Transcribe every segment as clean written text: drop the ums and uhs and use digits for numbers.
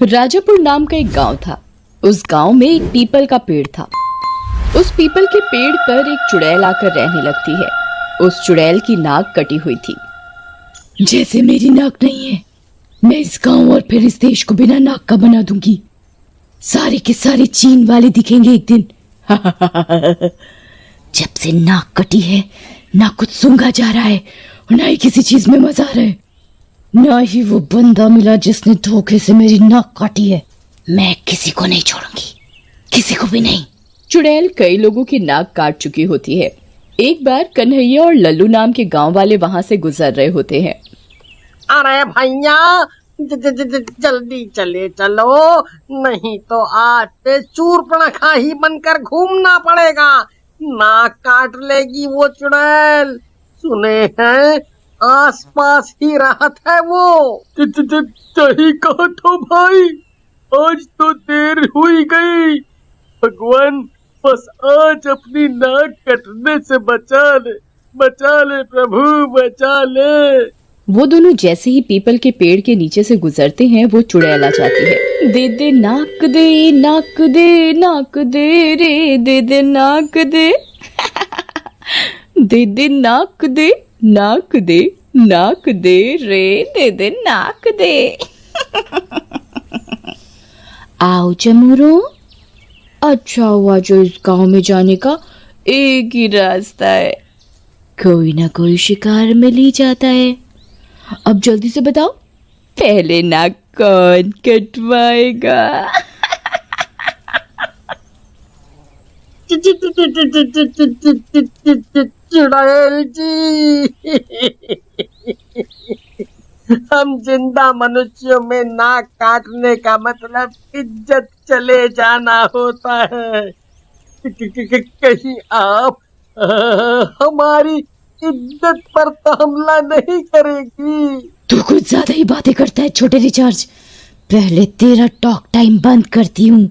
राजापुर नाम का एक गांव था। उस गांव में एक पीपल का पेड़ था। उस पीपल के पेड़ पर एक चुड़ैल आकर रहने लगती है। उस चुड़ैल की नाक कटी हुई थी। जैसे मेरी नाक नहीं है, मैं इस गांव और फिर इस देश को बिना नाक का बना दूंगी। सारे के सारे चीन वाले दिखेंगे एक दिन। जब से नाक कटी है, ना कुछ सूंघा जा रहा है और ना ही किसी चीज में मजा आ रहा है। ना ही वो बंदा मिला जिसने धोखे से मेरी नाक काटी है। मैं किसी को नहीं छोड़ूंगी, किसी को भी नहीं। चुड़ैल कई लोगों की नाक काट चुकी होती है। एक बार कन्हैया और लल्लू नाम के गांव वाले वहां से गुजर रहे होते हैं। अरे भैया, जल्दी चले चलो, नहीं तो आज से चूरपणखा ही बनकर घूमना पड़ेगा। नाक काट लेगी वो चुड़ैल। सुने हैं आसपास ही राहत है वो। सही कहा तो भाई, आज तो देर हुई गई। भगवान बस आज अपनी नाक कटने से बचा ले प्रभु, बचा ले। वो दोनों जैसे ही पीपल के पेड़ के नीचे से गुजरते हैं, वो चुड़ैल आ जाती है। दे दे नाक दे, नाक दे, नाक दे रे, दे दे नाक दे। दे दे नाक दे, नाक दे, नाक दे रे, दे दे नाक दे। आओ चमूरो, अच्छा हुआ जो इस गांव में जाने का एक ही रास्ता है। कोई ना कोई शिकार मिल ही जाता है। अब जल्दी से बताओ, पहले नाक कौन कटवाएगा? चुड़ैल जी, हम जिंदा मनुष्यों में नाक काटने का मतलब इज्जत चले जाना होता है। कहीं आप हमारी इज्जत पर तो हमला नहीं करेगी? तू कुछ ज्यादा ही बातें करता है छोटे रिचार्ज। पहले तेरा टॉक टाइम बंद करती हूँ।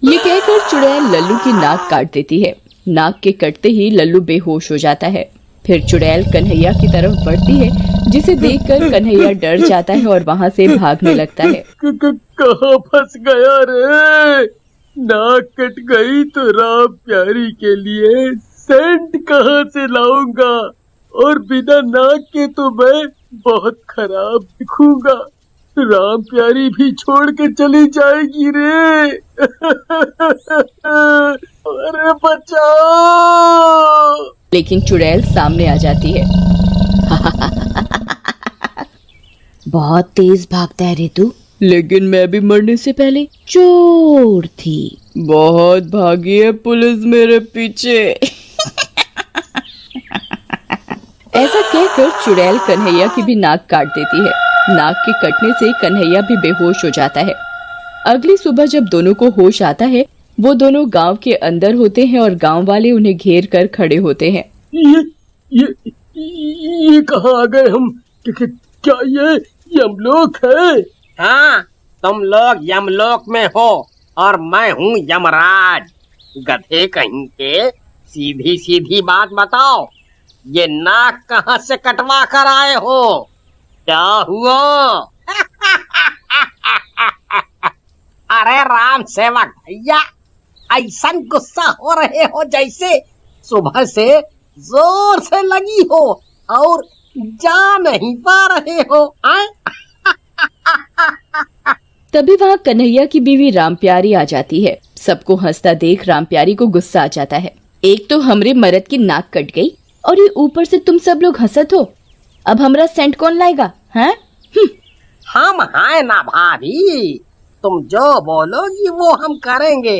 ये कहकर चुड़ैल लल्लू की नाक काट देती है। नाक के कटते ही लल्लू बेहोश हो जाता है। फिर चुड़ैल कन्हैया की तरफ बढ़ती है, जिसे देखकर कन्हैया डर जाता है और वहां से भागने लगता है। कहाँ फंस गया रे? नाक कट गई तो राम प्यारी के लिए सेंट कहाँ से लाऊंगा? और बिना नाक के तो मैं बहुत खराब दिखूंगा। राम प्यारी भी छोड़ के चली जाएगी रे। अरे बचाओ! लेकिन चुड़ैल सामने आ जाती है। बहुत तेज भागता है रे तू, लेकिन मैं भी मरने से पहले चोर थी। बहुत भागी है पुलिस मेरे पीछे। ऐसा कहकर चुड़ैल कन्हैया की भी नाक काट देती है। नाक के कटने से कन्हैया भी बेहोश हो जाता है। अगली सुबह जब दोनों को होश आता है, वो दोनों गांव के अंदर होते हैं और गांव वाले उन्हें घेर कर खड़े होते हैं। ये कहाँ आ गए हम? क्या ये यमलोक है? हाँ, तुम लोग यमलोक में हो और मैं हूँ यमराज। गधे कहीं के, सीधी सीधी बात बताओ, ये नाक कहाँ से कटवा कर आए हो? क्या हुआ? अरे राम सेवक भैया, ऐसा गुस्सा हो रहे हो जैसे सुबह से जोर से लगी हो और जा नहीं पा रहे हो। तभी वहाँ कन्हैया की बीवी रामप्यारी आ जाती है। सबको हंसता देख रामप्यारी को गुस्सा आ जाता है। एक तो हमरे मर्द की नाक कट गई और ये ऊपर से तुम सब लोग हंसत हो। अब हमरा सेंट कौन लाएगा? हैं? हम हैं ना भाभी, तुम जो बोलोगी वो हम करेंगे।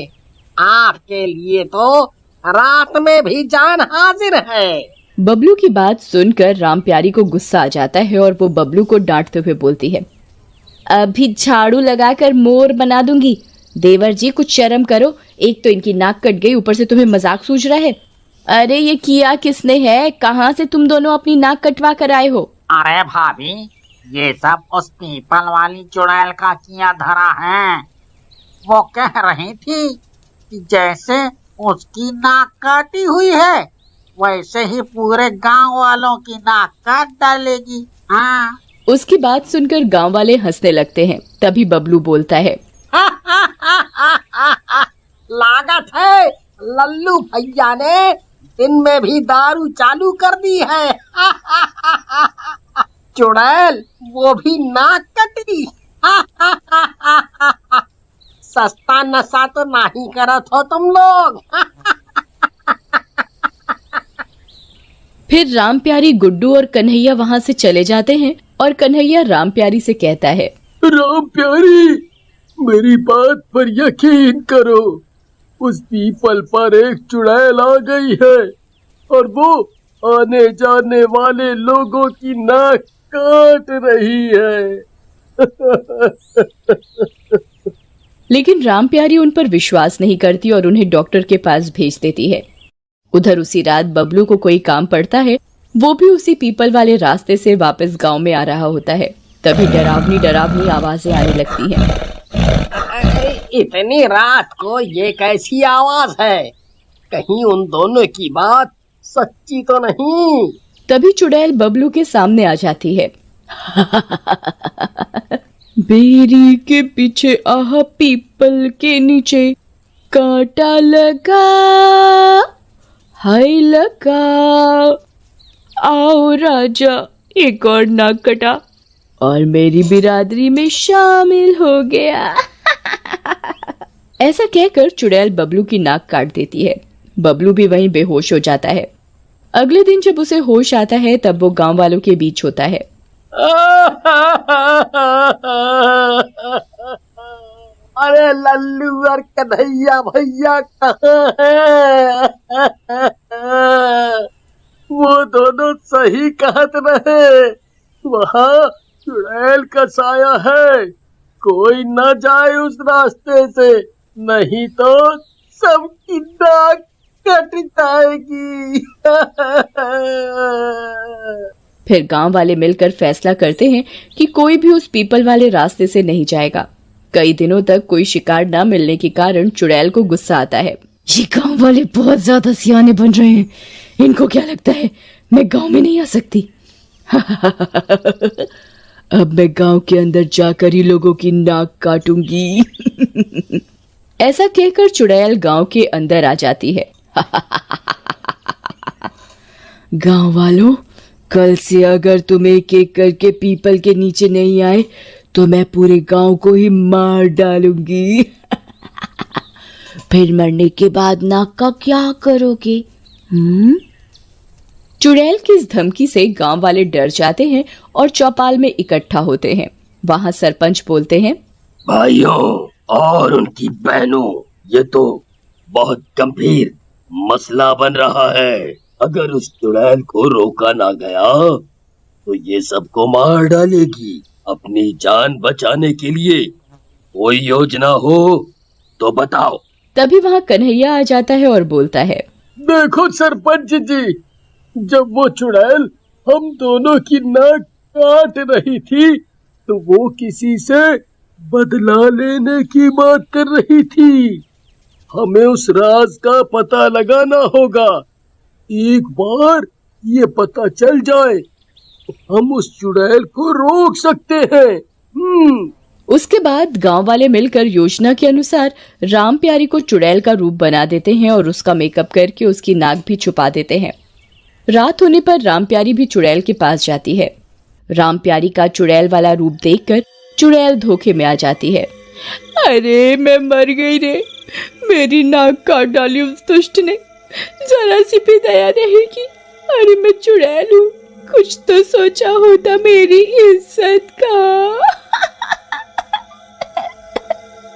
आपके लिए तो रात में भी जान हाजिर है। बबलू की बात सुनकर रामप्यारी को गुस्सा आ जाता है और वो बबलू को डांटते हुए बोलती है, अभी झाड़ू लगाकर मोर बना दूंगी। देवर जी कुछ शर्म करो, एक तो इनकी नाक कट गई, ऊपर से तुम्हें मजाक सूझ रहा है। अरे ये किया किसने है? कहाँ से तुम दोनों अपनी नाक कटवा कर आए हो? अरे भाभी, ये सब उस पीपल वाली चुड़ैल का किया धरा है। वो कह रही थी कि जैसे उसकी नाक काटी हुई है, वैसे ही पूरे गांव वालों की नाक काट डालेगी। हाँ। उसकी बात सुनकर गांव वाले हंसने लगते हैं। तभी बबलू बोलता है, लागत है लल्लू भैया ने दिन में भी दारू चालू कर दी है। चुड़ैल वो भी नाक कटी। सस्ता नशा तो नहीं करत हो तुम लोग। फिर राम प्यारी, गुड्डू और कन्हैया वहाँ से चले जाते हैं और कन्हैया राम प्यारी से कहता है, राम प्यारी, मेरी बात पर यकीन करो, उस पीपल पर एक चुड़ैल आ गई है और वो आने जाने वाले लोगों की नाक काट रही है। लेकिन राम प्यारी उन पर विश्वास नहीं करती और उन्हें डॉक्टर के पास भेज देती है। उधर उसी रात बबलू को कोई काम पड़ता है। वो भी उसी पीपल वाले रास्ते से वापस गांव में आ रहा होता है। तभी डरावनी डरावनी आवाजें आने लगती हैं। इतनी रात को ये कैसी आवाज है? कहीं उन दोनों की बात सच्ची तो नहीं? तभी चुड़ैल बबलू के सामने आ जाती है। बेरी के पीछे आहा पीपल के नीचे कांटा लगा, हाय लगा, आओ राजा एक और नाक कटा और मेरी बिरादरी में शामिल हो गया। ऐसा कहकर चुड़ैल बबलू की नाक काट देती है। बबलू भी वहीं बेहोश हो जाता है। अगले दिन जब उसे होश आता है तब वो गांव वालों के बीच होता है। अरे लल्लू और कन्हैया भैया कहाँ हैं? वो दोनों सही कहत रहे, वहाँ चुड़ैल का साया है, कोई न जाए उस रास्ते से, नहीं तो सबकी नाक कट जाएगी। फिर गांव वाले मिलकर फैसला करते हैं कि कोई भी उस पीपल वाले रास्ते से नहीं जाएगा। कई दिनों तक कोई शिकार न मिलने के कारण चुड़ैल को गुस्सा आता है। ये गांव वाले बहुत ज्यादा सियाने बन रहे हैं। इनको क्या लगता है मैं गांव में नहीं आ सकती? अब मैं गांव के अंदर जाकर ही लोगों की नाक काटूंगी। ऐसा कहकर चुड़ैल गांव के अंदर आ जाती है। गांव वालों, कल से अगर तुम एक एक करके पीपल के नीचे नहीं आए तो मैं पूरे गांव को ही मार डालूंगी। फिर मरने के बाद नाक का क्या करोगे? चुड़ैल की इस धमकी से गांव वाले डर जाते हैं और चौपाल में इकट्ठा होते हैं। वहां सरपंच बोलते हैं, भाइयों और उनकी बहनों, ये तो बहुत गंभीर मसला बन रहा है। अगर उस चुड़ैल को रोका ना गया तो ये सबको मार डालेगी। अपनी जान बचाने के लिए कोई योजना हो तो बताओ। तभी वहां कन्हैया आ जाता है और बोलता है, देखो सरपंच जी, जब वो चुड़ैल हम दोनों की नाक काट रही थी तो वो किसी से बदला लेने की बात कर रही थी। हमें उस राज का पता लगाना होगा। एक बार ये पता चल जाए तो हम उस चुड़ैल को रोक सकते हैं। उसके बाद गांव वाले मिलकर योजना के अनुसार राम प्यारी को चुड़ैल का रूप बना देते हैं और उसका मेकअप करके उसकी नाक भी छुपा देते हैं। रात होने पर राम प्यारी भी चुड़ैल के पास जाती है। राम प्यारी का चुड़ैल वाला रूप देखकर चुड़ैल धोखे में आ जाती है। अरे मैं मर गई रे, मेरी नाक काट डाली उस दुष्ट ने, जरा सी भी दया नहीं की। अरे मैं चुड़ैल हूँ, कुछ तो सोचा होता मेरी इज्जत का।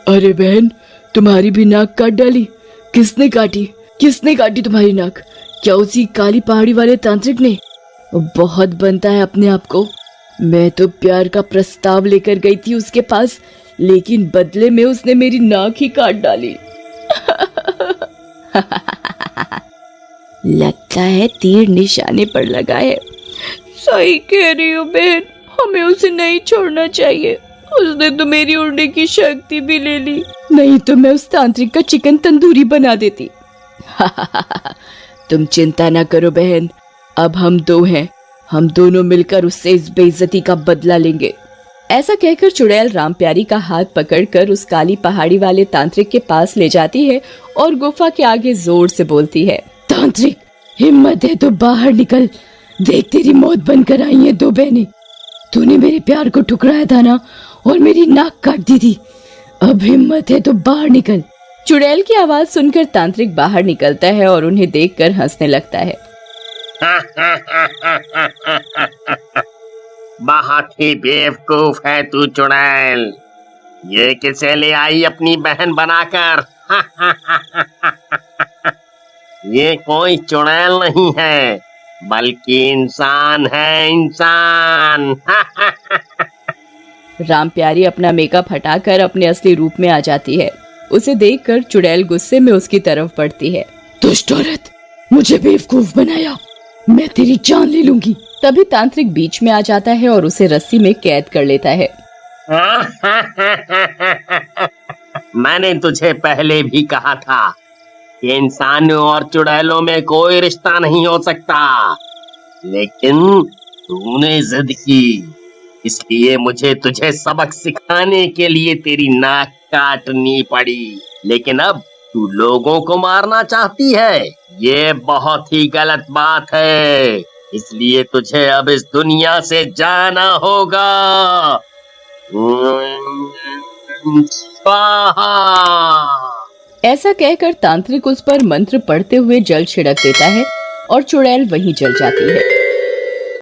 अरे बहन, तुम्हारी भी नाक काट डाली? किसने काटी? किसने काटी तुम्हारी नाक? क्या उसी काली पहाड़ी वाले तांत्रिक ने? बहुत बनता है अपने आप को। मैं तो प्यार का प्रस्ताव लेकर गई थी उसके पास, लेकिन बदले में उसने मेरी नाक ही काट डाली। लगता है तीर निशाने पर लगा है। सही कह रही हो बहन, हमें उसे नहीं छोड़ना चाहिए। उसने तो मेरी उड़ने की शक्ति भी ले ली, नहीं तो मैं उस तांत्रिक का चिकन तंदूरी बना देती। तुम चिंता ना करो बहन, अब हम दो हैं, हम दोनों मिलकर उससे इस बेइज्जती का बदला लेंगे। ऐसा कहकर चुड़ैल रामप्यारी का हाथ पकड़कर उस काली पहाड़ी वाले तांत्रिक के पास ले जाती है और गुफा के आगे जोर से बोलती है, तांत्रिक, हिम्मत है तो बाहर निकल। देख, तेरी मौत बनकर आई है 2 बहनें। तूने मेरे प्यार को ठुकराया था ना, और मेरी नाक काट दी थी। अब हिम्मत है तो बाहर निकल। चुड़ैल की आवाज सुनकर तांत्रिक बाहर निकलता है और उन्हें देखकर हंसने लगता है। बहुत ही बेवकूफ है तू चुड़ैल। ये किसे ले आई अपनी बहन बनाकर? ये कोई चुड़ैल नहीं है, बल्कि इंसान है, इंसान। रामप्यारी अपना मेकअप हटाकर अपने असली रूप में आ जाती है। उसे देखकर चुड़ैल गुस्से में उसकी तरफ बढ़ती है। दुष्ट औरत, मुझे बेवकूफ बनाया, मैं तेरी जान ले लूंगी। तभी तांत्रिक बीच में आ जाता है और उसे रस्सी में कैद कर लेता है। मैंने तुझे पहले भी कहा था कि इंसानों और चुड़ैलों में कोई रिश्ता नहीं हो सकता, लेकिन तूने जिद की, इसलिए मुझे तुझे सबक सिखाने के लिए तेरी नाक काटनी पड़ी। लेकिन अब तू लोगों को मारना चाहती है, ये बहुत ही गलत बात है, इसलिए तुझे अब इस दुनिया से जाना होगा। स्वाहा। ऐसा कहकर तांत्रिक उस पर मंत्र पढ़ते हुए जल छिड़क देता है और चुड़ैल वहीं जल जाती है।